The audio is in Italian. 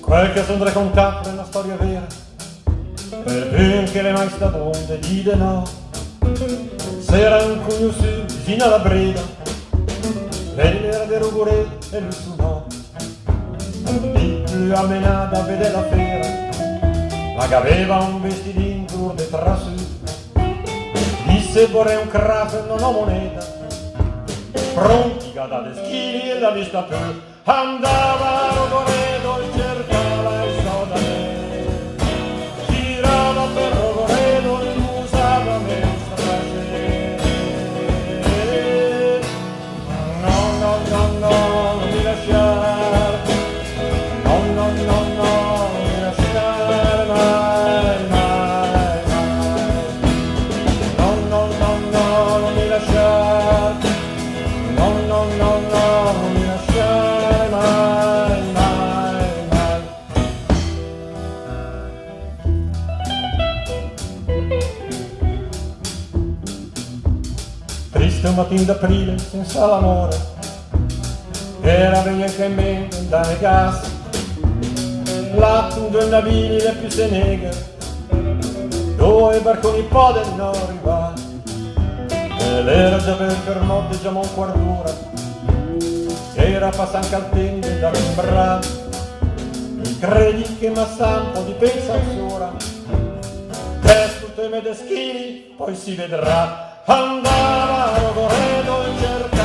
Quel che son raccontato è una storia vera, per più che le mai stato onde di denaro. S'era un cugno su, vicino alla breda, lei era de Rugure e lui su no. Lì più ammenata vede la fiera, ma che aveva un vestidin tour de trasù. Disse vorrei un craft, non ho moneta, pronti a dare schini e la lista più. Andava a Rogoredo e cercava il so da me, girava per Rogoredo e usava me strasce. No, no, no, no, non mi lasciare, no, no, no, no, non mi lasciare mai, mai, mai. No, no, no, no, non mi lasciare, no, no, no, no, non mi lasciare. Triste un mattino d'aprile senza l'amore, era bianca in mente da negarsi, l'atto due navili le più se nega, due barconi poden non arrivare, e l'era già per fermotte già un quarto d'ora, era passan caltende da rimbrare, mi credi che ma sa un po' di pensa ancora, testo teme deschini, poi si vedrà. Andava a Rogoredo e cercava